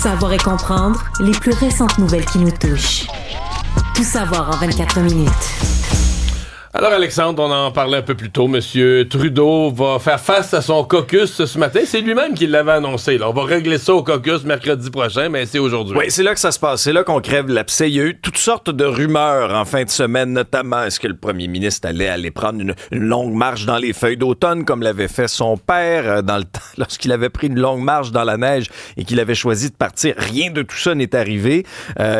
Savoir et comprendre les plus récentes nouvelles qui nous touchent. Tout savoir en 24 minutes. Alors Alexandre, on en parlait un peu plus tôt, M. Trudeau va faire face à son caucus ce matin. C'est lui-même qui l'avait annoncé. Là. On va régler ça au caucus mercredi prochain, mais c'est aujourd'hui. Oui, c'est là que ça se passe. C'est là qu'on crève l'abcès. Il y a eu toutes sortes de rumeurs en fin de semaine, notamment est-ce que le premier ministre allait aller prendre une longue marche dans les feuilles d'automne comme l'avait fait son père dans le temps, lorsqu'il avait pris une longue marche dans la neige et qu'il avait choisi de partir. Rien de tout ça n'est arrivé.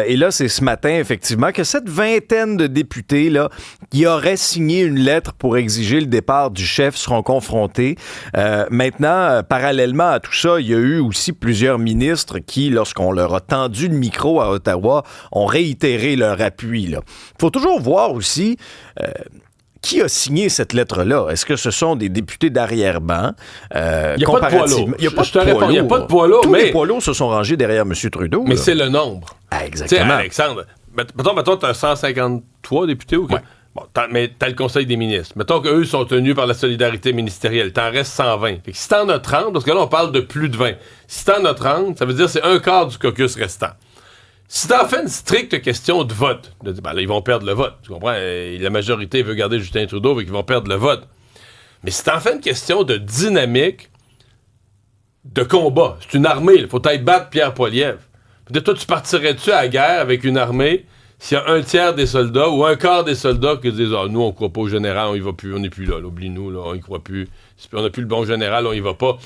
Et là, c'est ce matin, effectivement, que cette vingtaine de députés là, qui auraient signé une lettre pour exiger le départ du chef seront confrontés. Maintenant, parallèlement à tout ça, il y a eu aussi plusieurs ministres qui, lorsqu'on leur a tendu le micro à Ottawa, ont réitéré leur appui. Il faut toujours voir aussi qui a signé cette lettre-là. Est-ce que ce sont des députés d'arrière-ban? Il n'y a pas de poids lourd. Il n'y a pas de poids lourd. Tous les poids lourds se sont rangés derrière M. Trudeau. Mais là. c'est le nombre. Ah, exactement. Tu sais, Alexandre, mettons, tu as 153 députés ou quoi? Ouais. Bon, mais t'as le Conseil des ministres. Mettons qu'eux sont tenus par la solidarité ministérielle. T'en restes 120. Fait que si t'en as 30, parce que là, on parle de plus de 20. Si t'en as 30, ça veut dire que c'est un quart du caucus restant. Si t'en fais une stricte question de vote, là, ils vont perdre le vote. Tu comprends? La majorité veut garder Justin Trudeau, fait qu'ils vont perdre le vote. Mais si t'en fais une question de dynamique, de combat, c'est une armée. Il faut t'aller battre Pierre Poilievre. Peut-être toi, tu partirais-tu à la guerre avec une armée s'il y a un tiers des soldats ou un quart des soldats qui disent nous, on croit pas au général, on y va plus, on n'est plus là, oublie-nous, là, on y croit plus. On n'a plus le bon général, on y va pas.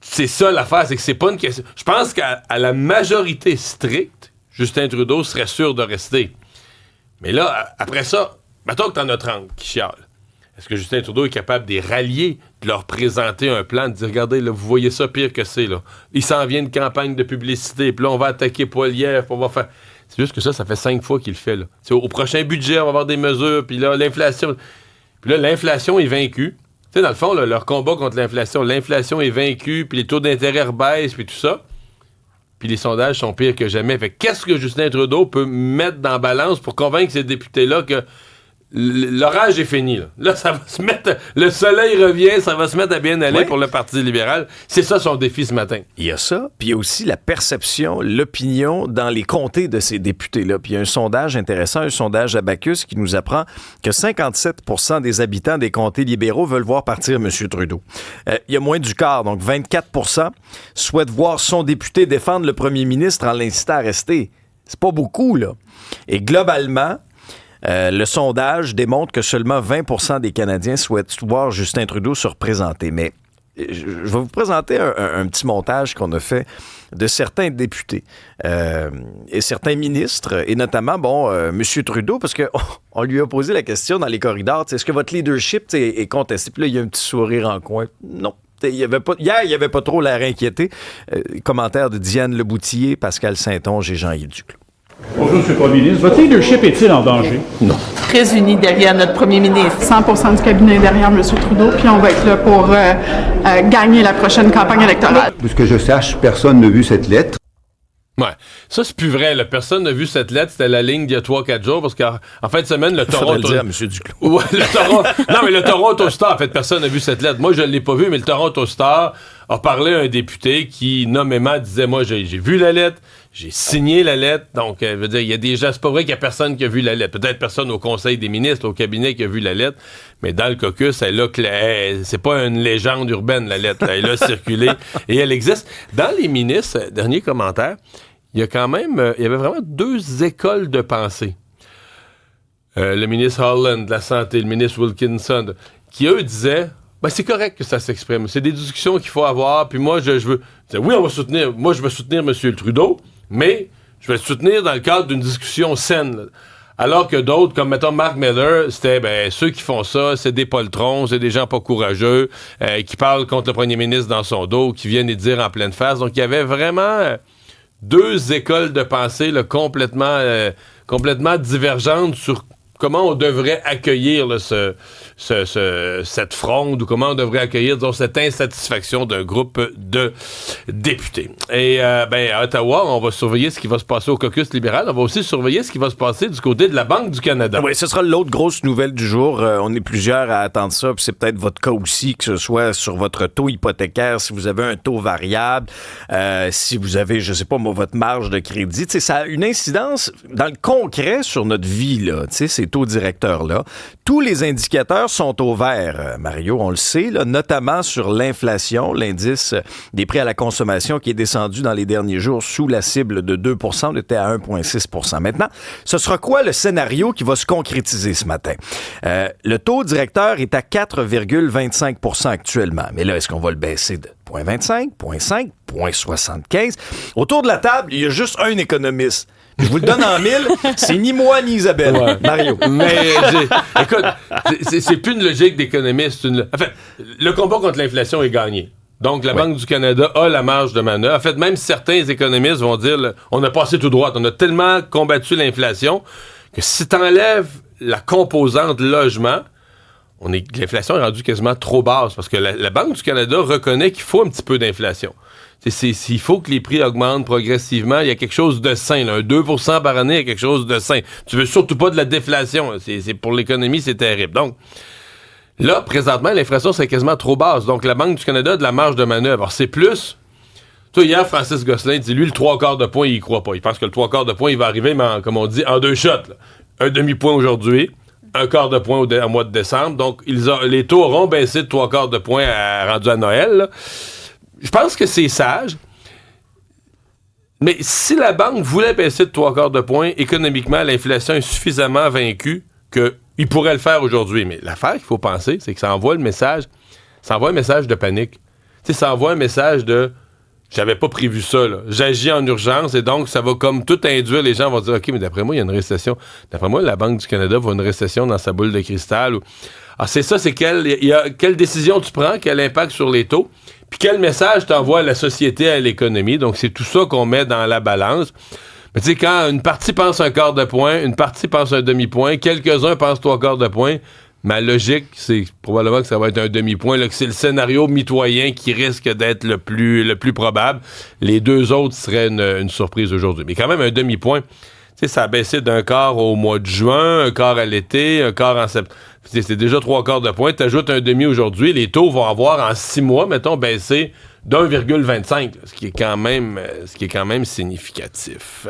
C'est ça l'affaire, c'est que c'est pas une question. Je pense qu'à la majorité stricte, Justin Trudeau serait sûr de rester. Mais là, après ça, mettons que t'en as 30 qui chialent. Est-ce que Justin Trudeau est capable de les rallier, de leur présenter un plan, de dire regardez, là, vous voyez ça pire que c'est, là. Il s'en vient une campagne de publicité, puis là, on va attaquer Poilievre, on va faire. C'est juste que ça fait 5 fois qu'il le fait. Là. Au prochain budget, on va avoir des mesures, puis là, l'inflation. Puis là, l'inflation est vaincue. Tu sais, dans le fond, là, leur combat contre l'inflation est vaincue, puis les taux d'intérêt rebaissent, puis tout ça. Puis les sondages sont pires que jamais. Fait qu'est-ce que Justin Trudeau peut mettre dans la balance pour convaincre ces députés-là que l'orage est fini. Là, ça va se mettre... Le soleil revient, ça va se mettre à bien aller pour le Parti libéral. C'est ça son défi ce matin. Il y a ça, puis il y a aussi la perception, l'opinion dans les comtés de ces députés-là. Puis il y a un sondage intéressant, un sondage Abacus qui nous apprend que 57% des habitants des comtés libéraux veulent voir partir M. Trudeau. Il y a moins du quart, donc 24% souhaitent voir son député défendre le premier ministre en l'incitant à rester. C'est pas beaucoup, là. Et globalement... le sondage démontre que seulement 20% des Canadiens souhaitent voir Justin Trudeau se représenter. Mais je vais vous présenter un petit montage qu'on a fait de certains députés et certains ministres, et notamment, M. Trudeau, parce qu'on lui a posé la question dans les corridors, est-ce que votre leadership est contesté? Puis là, il y a un petit sourire en coin. Non. Hier, il n'y avait pas trop l'air inquiété. Commentaire de Diane Leboutillier, Pascal Saint-Onge et Jean-Yves Duclos. Bonjour, M. le Premier ministre. Votre leadership est-il en danger? Non. Très unis derrière notre premier ministre. 100% du cabinet derrière M. Trudeau, puis on va être là pour gagner la prochaine campagne électorale. Pour ce que je sache, personne n'a vu cette lettre. Ouais. Ça, c'est plus vrai. Là. Personne n'a vu cette lettre. C'était la ligne d'il y a 3-4 jours parce qu'en fin de semaine, le Toronto... Il faudrait le dire à M. Duclos. Ouais, Non, mais le Toronto Star, en fait, personne n'a vu cette lettre. Moi, je ne l'ai pas vu, mais le Toronto Star a parlé à un député qui, nommément, disait, moi, j'ai vu la lettre, j'ai signé la lettre. Donc, je veux dire, il y a des gens... C'est pas vrai qu'il y a personne qui a vu la lettre. Peut-être personne au Conseil des ministres, au cabinet, qui a vu la lettre, mais dans le caucus, c'est pas une légende urbaine, la lettre. Elle a circulé et elle existe. Dans les ministres, dernier commentaire, il y a quand même... il y avait vraiment 2 écoles de pensée. Le ministre Holland de la Santé, le ministre Wilkinson, qui, eux, disaient... c'est correct que ça s'exprime. C'est des discussions qu'il faut avoir. Puis moi, je veux... Oui, on va soutenir... Moi, je veux soutenir M. Trudeau, mais je vais le soutenir dans le cadre d'une discussion saine. Là. Alors que d'autres, comme, mettons, Mark Miller, c'était, ceux qui font ça, c'est des poltrons, c'est des gens pas courageux, qui parlent contre le premier ministre dans son dos, qui viennent y dire en pleine face. Donc, il y avait vraiment 2 écoles de pensée là, complètement divergentes sur comment on devrait accueillir là, cette fronde ou comment on devrait accueillir, disons, cette insatisfaction d'un groupe de députés. Et à Ottawa, on va surveiller ce qui va se passer au caucus libéral. On va aussi surveiller ce qui va se passer du côté de la Banque du Canada. Oui, ce sera l'autre grosse nouvelle du jour. On est plusieurs à attendre ça, puis c'est peut-être votre cas aussi, que ce soit sur votre taux hypothécaire, si vous avez un taux variable, si vous avez, je sais pas moi, votre marge de crédit. T'sais, ça a une incidence dans le concret sur notre vie, là, ces taux directeurs-là. Tous les indicateurs sont au vert, Mario, on le sait, là, notamment sur l'inflation, l'indice des prix à la consommation qui est descendu dans les derniers jours sous la cible de 2 %, on était à 1,6 %. Maintenant, ce sera quoi le scénario qui va se concrétiser ce matin? Le taux directeur est à 4,25 % actuellement. Mais là, est-ce qu'on va le baisser de 0,25, 0,5, 0,75? Autour de la table, il y a juste un économiste. Je vous le donne en mille, c'est ni moi ni Isabelle. Ouais. Mario. Mais, écoute, c'est plus une logique d'économiste. Enfin, le combat contre l'inflation est gagné. Donc, la Banque du Canada a la marge de manœuvre. En fait, même certains économistes vont dire, on a passé tout droit. On a tellement combattu l'inflation que si t'enlèves la composante logement, l'inflation est rendue quasiment trop basse parce que la Banque du Canada reconnaît qu'il faut un petit peu d'inflation. Il faut que les prix augmentent progressivement. Il y a quelque chose de sain. Là, un 2 % par année, il y a quelque chose de sain. Tu veux surtout pas de la déflation. Pour l'économie, c'est terrible. Donc, là, présentement, l'inflation, c'est quasiment trop basse. Donc, la Banque du Canada a de la marge de manœuvre. Alors, c'est plus... Toi, hier, Francis Gosselin dit, lui, le 3/4 de point, il y croit pas. Il pense que le 3/4 de point, il va arriver, mais comme on dit, en 2 shots. Là. Un demi-point aujourd'hui, 1/4 de point au mois de décembre. Donc, les taux auront baissé de 3/4 de point rendu à Noël. Là. Je pense que c'est sage. Mais si la banque voulait baisser de 3/4 de point, économiquement, l'inflation est suffisamment vaincue qu'il pourrait le faire aujourd'hui. Mais l'affaire qu'il faut penser, c'est que ça envoie un message de panique. Tu sais, ça envoie un message de j'avais pas prévu ça, là. J'agis en urgence et donc ça va comme tout induire, les gens vont dire OK, mais d'après moi, il y a une récession. D'après moi, la Banque du Canada va une récession dans sa boule de cristal. Alors, c'est ça, c'est quelle décision tu prends, quel impact sur les taux, puis quel message t'envoie à la société, à l'économie. Donc, c'est tout ça qu'on met dans la balance. Mais tu sais, quand une partie pense 1/4 de point, une partie pense un demi-point, quelques-uns pensent 3/4 de point, ma logique, c'est probablement que ça va être un demi-point, là, que c'est le scénario mitoyen qui risque d'être le plus probable. Les deux autres seraient une surprise aujourd'hui. Mais quand même, un demi-point, tu sais, ça a baissé d'1/4 au mois de juin, 1/4 à l'été, 1/4 en septembre. C'est déjà 3/4 de point. T'ajoutes un demi aujourd'hui, les taux vont avoir en 6 mois, mettons, baissé d'1,25, ce qui est quand même significatif.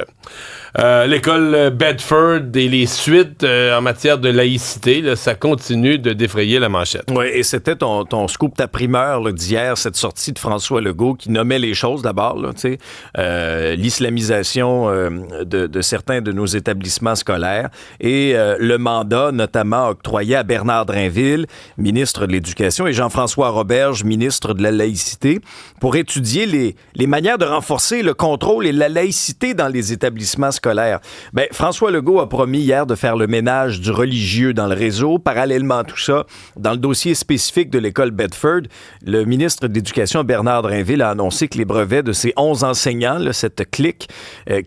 L'école Bedford et les suites en matière de laïcité, là, ça continue de défrayer la manchette. Oui, et c'était ton scoop, ta primeur là, d'hier, cette sortie de François Legault qui nommait les choses d'abord, là, l'islamisation de certains de nos établissements scolaires et le mandat notamment octroyé à Bernard Drinville, ministre de l'Éducation, et Jean-François Roberge, ministre de la laïcité, pour étudier les manières de renforcer le contrôle et la laïcité dans les établissements scolaires. Ben, François Legault a promis hier de faire le ménage du religieux dans le réseau. Parallèlement à tout ça, dans le dossier spécifique de l'école Bedford, le ministre de l'Éducation, Bernard Drinville, a annoncé que les brevets de ces 11 enseignants, là, cette clique,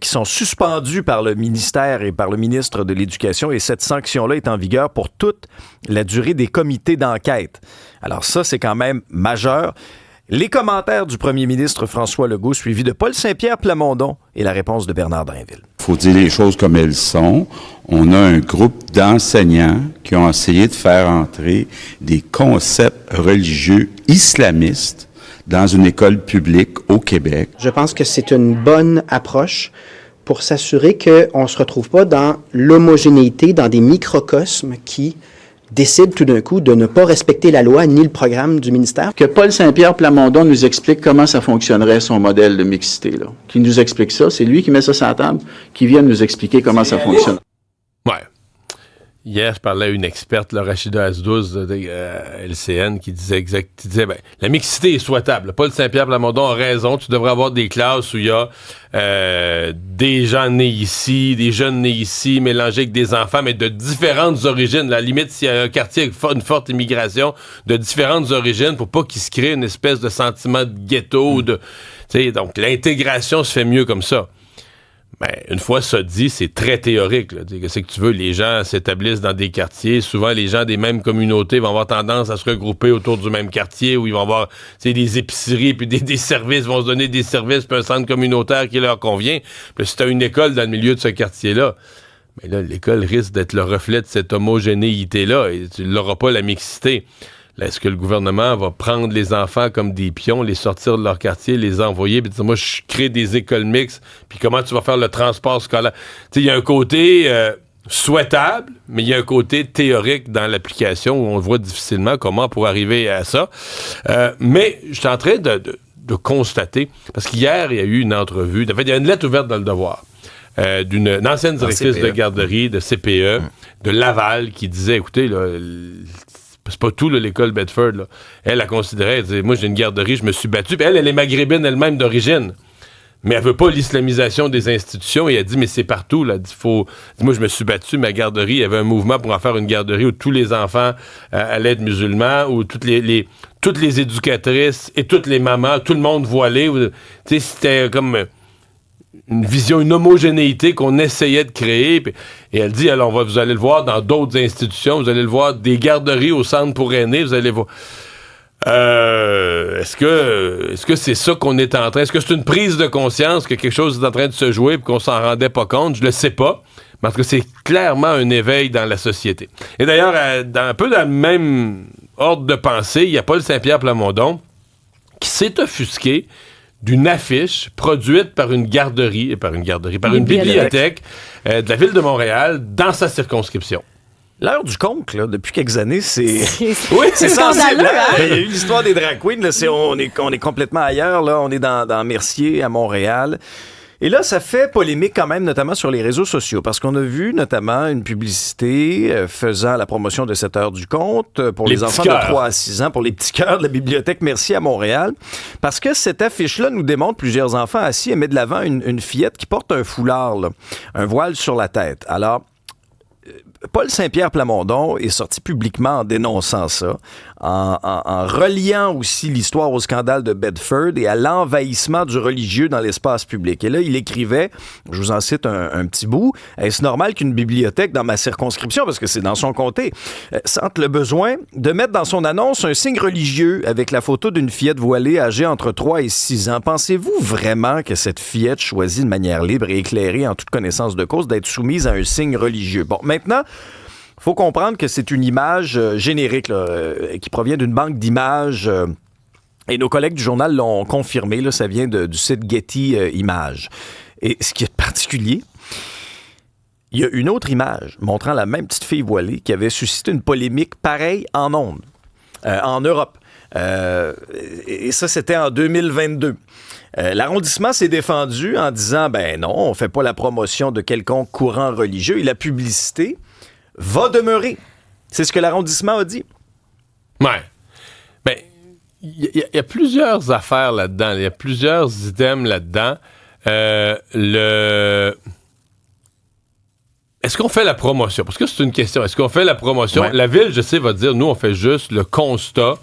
qui sont suspendus par le ministère et par le ministre de l'Éducation, et cette sanction-là est en vigueur pour toute la durée des comités d'enquête. Alors ça, c'est quand même majeur. Les commentaires du premier ministre François Legault, suivis de Paul Saint-Pierre Plamondon, et la réponse de Bernard Drinville. Il faut dire les choses comme elles sont. On a un groupe d'enseignants qui ont essayé de faire entrer des concepts religieux islamistes dans une école publique au Québec. Je pense que c'est une bonne approche pour s'assurer qu'on ne se retrouve pas dans l'homogénéité, dans des microcosmes qui décide tout d'un coup de ne pas respecter la loi ni le programme du ministère. Que Paul Saint-Pierre Plamondon nous explique comment ça fonctionnerait son modèle de mixité, là. Qui nous explique ça, c'est lui qui met ça sur la table, qui vient nous expliquer comment ça fonctionne. Ouais. Hier, je parlais à une experte, là, Rachida Azdouz, de LCN, qui disait la mixité est souhaitable. Paul Saint-Pierre Plamondon a raison. Tu devrais avoir des classes où il y a des gens nés ici, des jeunes nés ici, mélangés avec des enfants, mais de différentes origines. À la limite, s'il y a un quartier avec une forte immigration, de différentes origines, pour pas qu'il se crée une espèce de sentiment de ghetto. Donc, l'intégration se fait mieux comme ça. Ben, une fois ça dit, c'est très théorique. Là. Qu'est-ce que tu veux? Les gens s'établissent dans des quartiers. Souvent, les gens des mêmes communautés vont avoir tendance à se regrouper autour du même quartier où ils vont avoir des épiceries, puis des services, vont se donner des services, puis un centre communautaire qui leur convient. Puis si tu as une école dans le milieu de ce quartier-là, mais là, l'école risque d'être le reflet de cette homogénéité-là. Et tu n'auras pas la mixité. Là, est-ce que le gouvernement va prendre les enfants comme des pions, les sortir de leur quartier, les envoyer, puis dire, moi, je crée des écoles mixtes, puis comment tu vas faire le transport scolaire? Tu sais, il y a un côté souhaitable, mais il y a un côté théorique dans l'application où on voit difficilement comment pour arriver à ça. Mais je suis en train de constater, parce qu'hier, il y a eu une entrevue, en fait, il y a une lettre ouverte dans Le Devoir d'une ancienne directrice de garderie, de CPE, de Laval, qui disait, écoutez, là, c'est pas tout, là, l'école Bedford. Là. Elle considérait, elle disait, moi, j'ai une garderie, je me suis battue. Puis elle est maghrébine elle-même d'origine. Mais elle veut pas l'islamisation des institutions. Et elle dit, mais c'est partout. Là. Elle dit, moi, je me suis battu, ma garderie. Il y avait un mouvement pour en faire une garderie où tous les enfants allaient être musulmans, où toutes les éducatrices et toutes les mamans, tout le monde voilé. Tu sais, c'était comme une vision, une homogénéité qu'on essayait de créer. Et elle dit, alors vous allez le voir dans d'autres institutions, vous allez le voir des garderies au centre pour aînés, vous allez voir. Est-ce que c'est ça qu'on est en train? Est-ce que c'est une prise de conscience que quelque chose est en train de se jouer et qu'on s'en rendait pas compte? Je le sais pas. Parce que c'est clairement un éveil dans la société. Et d'ailleurs, un peu dans le même ordre de pensée, il y a Paul Saint-Pierre Plamondon qui s'est offusqué d'une affiche produite par une bibliothèque de la ville de Montréal dans sa circonscription. L'heure du conte, là, depuis quelques années, c'est Oui, c'est sensible. hein? Il y a eu l'histoire des drag queens. Là, on est complètement ailleurs. Là. On est dans Mercier, à Montréal. Et là, ça fait polémique quand même, notamment sur les réseaux sociaux, parce qu'on a vu notamment une publicité faisant la promotion de cette heure du conte pour les enfants de 3 à 6 ans, pour les petits cœurs de la bibliothèque Mercier à Montréal, parce que cette affiche-là nous démontre plusieurs enfants assis et met de l'avant une fillette qui porte un foulard, là, un voile sur la tête. Alors, Paul Saint-Pierre Plamondon est sorti publiquement en dénonçant ça, en reliant aussi l'histoire au scandale de Bedford et à l'envahissement du religieux dans l'espace public. Et là, il écrivait, je vous en cite un petit bout, « Est-ce normal qu'une bibliothèque dans ma circonscription, parce que c'est dans son comté, sente le besoin de mettre dans son annonce un signe religieux avec la photo d'une fillette voilée âgée entre 3 et 6 ans? Pensez-vous vraiment que cette fillette choisit de manière libre et éclairée en toute connaissance de cause d'être soumise à un signe religieux? » Bon, maintenant, il faut comprendre que c'est une image générique là, qui provient d'une banque d'images et nos collègues du journal l'ont confirmé. Là, ça vient du site Getty Images. Et ce qui est particulier, il y a une autre image montrant la même petite fille voilée qui avait suscité une polémique pareille en ondes, en Europe. Et ça, c'était en 2022. L'arrondissement s'est défendu en disant, ben non, on fait pas la promotion de quelconque courant religieux et la publicité va demeurer. C'est ce que l'arrondissement a dit. Ouais. Ben, il y a plusieurs affaires là-dedans. Il y a plusieurs items là-dedans. Est-ce qu'on fait la promotion? Parce que c'est une question. Est-ce qu'on fait la promotion? Ouais. La ville, je sais, va dire, nous, on fait juste le constat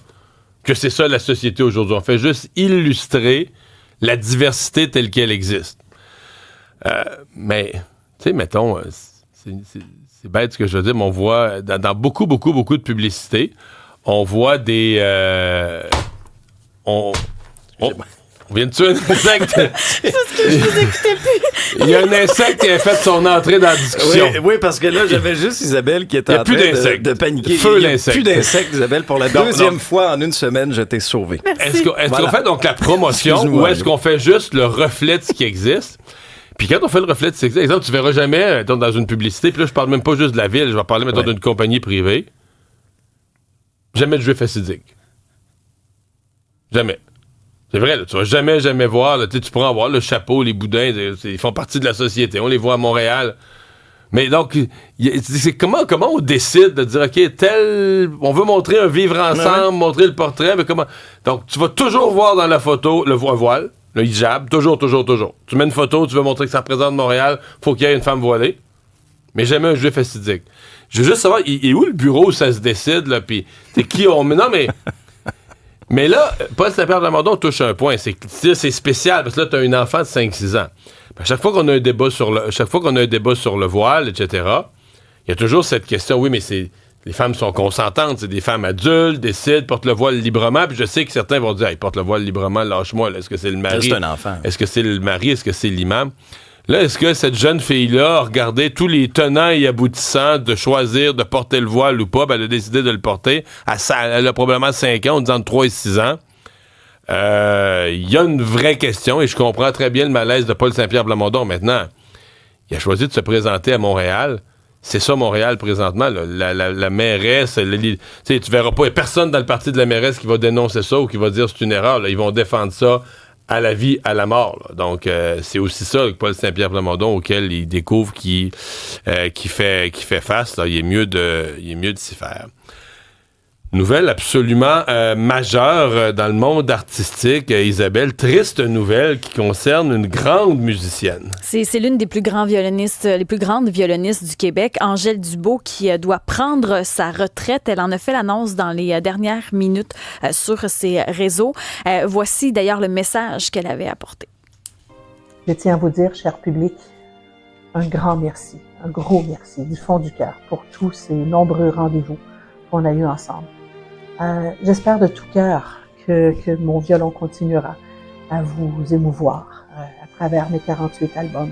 que c'est ça la société aujourd'hui. On fait juste illustrer la diversité telle qu'elle existe. Mais, tu sais, mettons, c'est bête ce que je veux dire, mais on voit dans beaucoup de publicités, on voit des... on vient de tuer un insecte. C'est ce que je vous écoutais plus. Il y a un insecte qui a fait son entrée dans la discussion. Oui, parce que là, j'avais juste Isabelle qui était en train de paniquer. Feu il n'y a l'insecte. plus d'insectes, Isabelle. Pour la deuxième fois en une semaine, je t'ai sauvé. Est-ce qu'on fait donc la promotion ou est-ce qu'on fait juste le reflet de ce qui existe? Puis quand on fait le reflet de ce qui existe, exemple, tu verras jamais dans une publicité, puis là, je parle même pas juste de la ville, je vais parler maintenant d'une compagnie privée. Jamais de juifs assidiques. Jamais. C'est vrai, là, tu vas jamais voir, là, tu pourras en voir le chapeau, les boudins, ils font partie de la société, on les voit à Montréal. Mais donc, c'est comment on décide de dire, OK, on veut montrer un vivre ensemble, montrer le portrait, mais comment... Donc, tu vas toujours voir dans la photo le voile, le hijab, toujours. Tu mets une photo, tu veux montrer que ça représente Montréal, faut qu'il y ait une femme voilée, mais jamais un juif assidique. Je veux juste savoir, il est où le bureau où ça se décide, là, puis c'est qui on... Non, mais... Mais là, Paul Saint-Pierre Plamondon touche un point. C'est spécial, parce que là, tu as un enfant de 5-6 ans. À chaque fois qu'on a un débat sur le voile, etc., il y a toujours cette question, oui, mais les femmes sont consentantes, c'est des femmes adultes, décident, portent le voile librement, puis je sais que certains vont dire, porte le voile librement, lâche-moi, là, est-ce que c'est le mari? C'est un enfant. Est-ce que c'est le mari? Est-ce que c'est l'imam? Là, est-ce que cette jeune fille-là a regardé tous les tenants et aboutissants de choisir de porter le voile ou pas? Ben, elle a décidé de le porter. Elle a probablement 5 ans, on dit entre 3 et 6 ans. Il y a une vraie question, et je comprends très bien le malaise de Paul Saint-Pierre Plamondon. Maintenant, il a choisi de se présenter à Montréal. C'est ça, Montréal, présentement. Là. La mairesse, tu verras pas, il n'y a personne dans le parti de la mairesse qui va dénoncer ça ou qui va dire que c'est une erreur. Là. Ils vont défendre ça à la vie, à la mort. Là. Donc, c'est aussi ça que Paul Saint-Pierre Plamondon, auquel il découvre qui fait face. Là. Il est mieux de s'y faire. Nouvelle absolument majeure dans le monde artistique, Isabelle. Triste nouvelle qui concerne une grande musicienne. C'est l'une des plus grandes violonistes du Québec, Angèle Dubeau, qui doit prendre sa retraite. Elle en a fait l'annonce dans les dernières minutes sur ses réseaux. Voici d'ailleurs le message qu'elle avait apporté. Je tiens à vous dire, cher public, un grand merci, un gros merci du fond du cœur pour tous ces nombreux rendez-vous qu'on a eus ensemble. J'espère de tout cœur que mon violon continuera à vous émouvoir à travers mes 48 albums.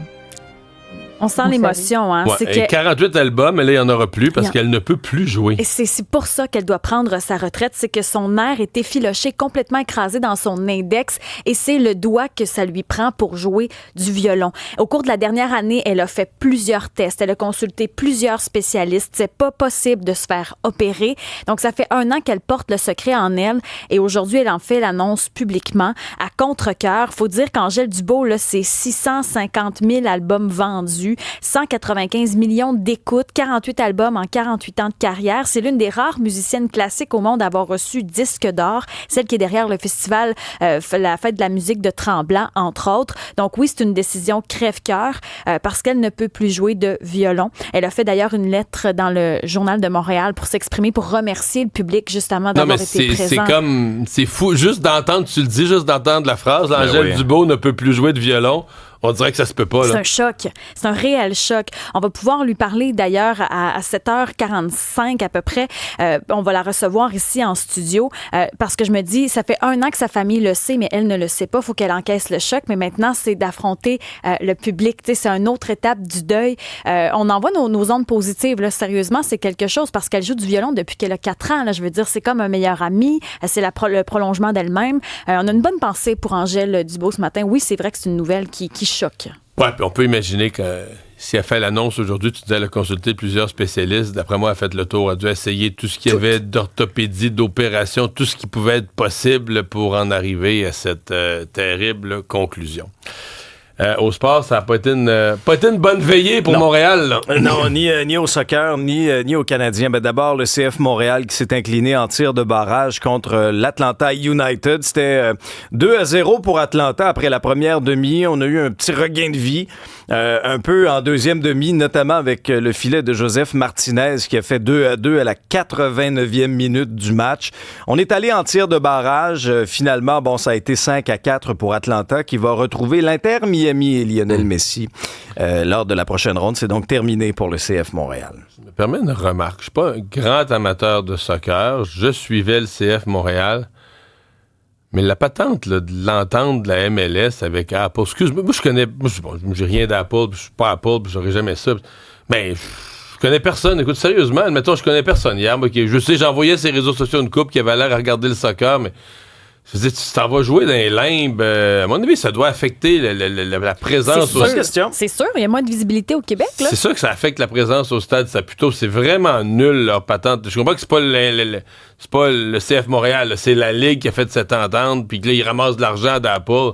On sent l'émotion, hein? Ouais, c'est 48 albums, mais là, il n'y en aura plus parce qu'elle ne peut plus jouer. Et c'est pour ça qu'elle doit prendre sa retraite. C'est que son nerf est effiloché, complètement écrasé dans son index, et c'est le doigt que ça lui prend pour jouer du violon. Au cours de la dernière année, elle a fait plusieurs tests. Elle a consulté plusieurs spécialistes. C'est pas possible de se faire opérer. Donc, ça fait 1 an qu'elle porte le secret en elle, et aujourd'hui, elle en fait l'annonce publiquement à contre-cœur. Faut dire qu'Angèle Dubeau, là, c'est 650 000 albums vendus, 195 millions d'écoutes, 48 albums en 48 ans de carrière. C'est l'une des rares musiciennes classiques au monde à avoir reçu disque d'or, celle qui est derrière le festival la Fête de la musique de Tremblant, entre autres. Donc oui, c'est une décision crève-cœur parce qu'elle ne peut plus jouer de violon. Elle a fait d'ailleurs une lettre dans le Journal de Montréal pour s'exprimer, pour remercier le public justement d'avoir été présent. C'est fou, juste d'entendre la phrase, Angèle Dubeau ne peut plus jouer de violon. On dirait que ça se peut pas, là. C'est un choc. C'est un réel choc. On va pouvoir lui parler, d'ailleurs, à 7h45 à peu près. On va la recevoir ici en studio parce que je me dis, ça fait 1 an que sa famille le sait, mais elle ne le sait pas. Il faut qu'elle encaisse le choc. Mais maintenant, c'est d'affronter le public. T'sais, c'est une autre étape du deuil. On envoie nos ondes positives. Là. Sérieusement, c'est quelque chose parce qu'elle joue du violon depuis qu'elle a 4 ans. Là. Je veux dire, c'est comme un meilleur ami. C'est le prolongement d'elle-même. On a une bonne pensée pour Angèle Dubeau ce matin. Oui, c'est vrai que c'est une nouvelle qui choc. Ouais, puis on peut imaginer que si elle fait l'annonce aujourd'hui, tu disais, elle a consulté plusieurs spécialistes. D'après moi, elle a fait le tour, elle a dû essayer tout ce qu'il y avait d'orthopédie, d'opération, tout ce qui pouvait être possible pour en arriver à cette terrible conclusion. Au sport, ça n'a pas été une bonne veillée pour Montréal. Là. Non, ni au soccer, ni aux Canadiens. Ben d'abord, le CF Montréal qui s'est incliné en tir de barrage contre l'Atlanta United. C'était 2-0 pour Atlanta après la première demi. On a eu un petit regain de vie, un peu en deuxième demi, notamment avec le filet de Joseph Martinez qui a fait 2-2 à la 89e minute du match. On est allé en tir de barrage. Finalement, ça a été 5-4 pour Atlanta qui va retrouver l'Inter Miami et Lionel Messi lors de la prochaine ronde. C'est donc terminé pour le CF Montréal. Je me permets une remarque. Je suis pas un grand amateur de soccer. Je suivais le CF Montréal. Mais la patente là, de l'entente de la MLS avec Apple, excuse-moi, moi je connais, j'ai rien d'Apple, je suis pas Apple, j'aurais jamais ça. Mais je connais personne. Écoute, sérieusement, admettons, je connais personne hier. Moi, je sais, j'envoyais sur les réseaux sociaux une couple qui avait l'air à regarder le soccer, mais je veux dire, tu t'en vas jouer dans les limbes. À mon avis, ça doit affecter la présence. C'est sûr, il y a moins de visibilité au Québec. Là. C'est sûr que ça affecte la présence au stade Saputo. C'est vraiment nul, leur patente. Je comprends que c'est pas le CF Montréal, là. C'est la Ligue qui a fait cette entente, puis que là, ils ramassent de l'argent d'Apple.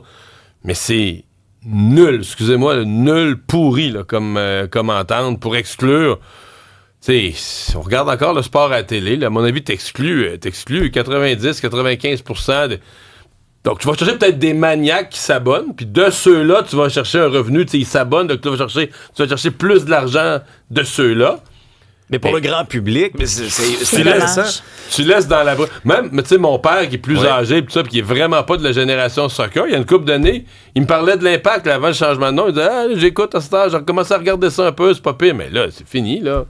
Mais c'est nul, excusez-moi, nul pourri là, comme entente pour exclure. Tu sais, on regarde encore le sport à la télé, là, à mon avis, t'exclus 90-95%. Donc, tu vas chercher peut-être des maniaques qui s'abonnent, puis de ceux-là, tu vas chercher un revenu, tu sais, ils s'abonnent, donc tu vas chercher plus de l'argent de ceux-là. Mais pour le grand public, c'est dommage. Tu laisses dans la boîte. Même, tu sais, mon père qui est plus âgé, pis ça, pis qui est vraiment pas de la génération soccer, il y a une couple d'années, il me parlait de l'Impact là, avant le changement de nom. Il disait, j'écoute à cet âge, j'ai recommencé à regarder ça un peu, c'est pas pire, mais là, c'est fini, là.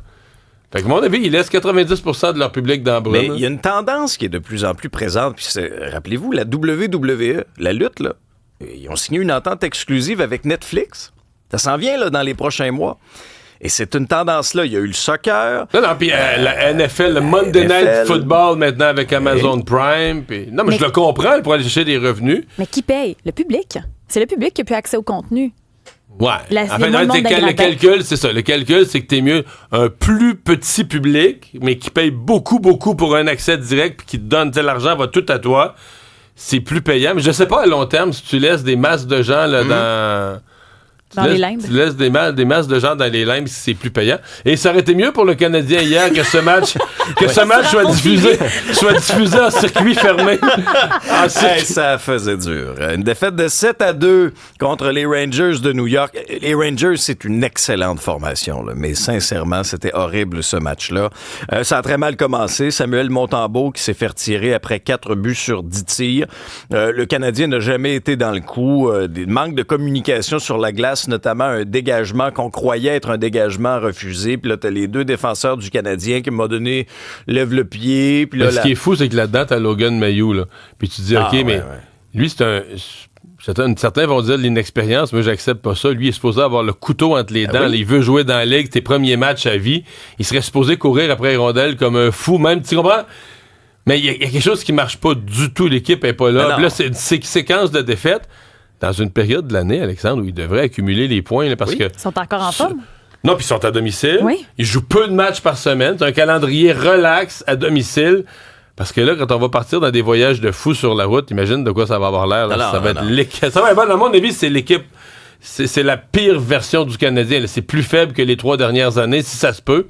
Fait que, à mon avis, ils laissent 90% de leur public dans la brume. Mais il y a une tendance qui est de plus en plus présente. Puis rappelez-vous, la WWE, la lutte, là, ils ont signé une entente exclusive avec Netflix. Ça s'en vient là, dans les prochains mois. Et c'est une tendance-là. Il y a eu le soccer. Non, puis la NFL, le Monday Night Football maintenant avec Amazon Prime. Pis... Non, mais je le comprends pour aller chercher des revenus. Mais qui paye? Le public. C'est le public qui a plus accès au contenu. Ouais. Le calcul, c'est ça. Le calcul, c'est que t'es mieux un plus petit public, mais qui paye beaucoup, beaucoup pour un accès direct puis qui te donne, l'argent va tout à toi. C'est plus payant. Mais je sais pas à long terme si tu laisses des masses de gens là, dans les limbes. Tu laisses des masses de gens dans les limbes si c'est plus payant. Et ça aurait été mieux pour le Canadien hier que ce match, soit diffusé en circuit fermé. Ça faisait dur. Une défaite de 7-2 contre les Rangers de New York. Les Rangers, c'est une excellente formation, là, mais sincèrement, c'était horrible ce match-là. Ça a très mal commencé. Samuel Montembeault qui s'est fait retirer après 4 buts sur 10 tirs. Le Canadien n'a jamais été dans le coup. Des manques de communication sur la glace, notamment un dégagement qu'on croyait être un dégagement refusé. Puis là, t'as les 2 défenseurs du Canadien qui m'ont donné lève le pied. Puis là, ce qui est fou, c'est que là-dedans, t'as Logan Mayou. Là. Puis tu dis, lui, certains vont dire de l'inexpérience, mais j'accepte pas ça. Lui, il est supposé avoir le couteau entre les dents. Là, il veut jouer dans la ligue, tes premiers matchs à vie. Il serait supposé courir après les rondelles comme un fou. Même, tu comprends? Mais il y a quelque chose qui marche pas du tout. L'équipe est pas là. Puis là, c'est une séquence de défaites. Dans une période de l'année, Alexandre, où ils devraient accumuler les points. Là, parce que ils sont encore en forme? Non, puis ils sont à domicile. Oui. Ils jouent peu de matchs par semaine. C'est un calendrier relax à domicile. Parce que là, quand on va partir dans des voyages de fous sur la route, imagine de quoi ça va avoir l'air. Là. Ça va être l'équipe. Ça va être, à mon avis, c'est l'équipe. C'est la pire version du Canadien. Là. C'est plus faible que les 3 dernières années, si ça se peut.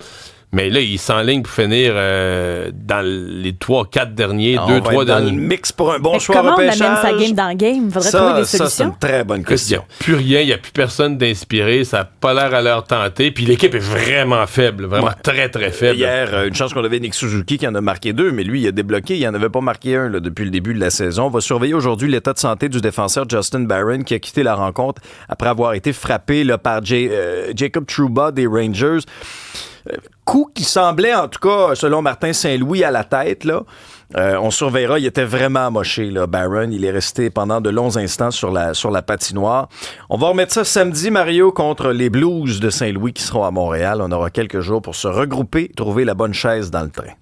Mais là, il s'enligne pour finir dans les 3-4 derniers, 2-3 derniers. Dans le mix pour un bon choix comment repêchage. Comment on amène sa game dans le game? Il faudrait trouver des solutions. Ça, c'est une très bonne question. Il n'y a plus rien, il n'y a plus personne d'inspiré. Ça n'a pas l'air à leur tenter. Puis l'équipe est vraiment faible, vraiment très, très faible. Hier, une chance qu'on avait Nick Suzuki qui en a marqué 2, mais lui, il a débloqué. Il n'en avait pas marqué un là, depuis le début de la saison. On va surveiller aujourd'hui l'état de santé du défenseur Justin Barron qui a quitté la rencontre après avoir été frappé là, par Jacob Trouba des Rangers. Coup qui semblait, en tout cas, selon Martin Saint-Louis, à la tête, là. On surveillera, il était vraiment amoché, là, Barron. Il est resté pendant de longs instants sur la patinoire. On va remettre ça samedi, Mario, contre les Blues de Saint-Louis qui seront à Montréal. On aura quelques jours pour se regrouper, trouver la bonne chaise dans le train.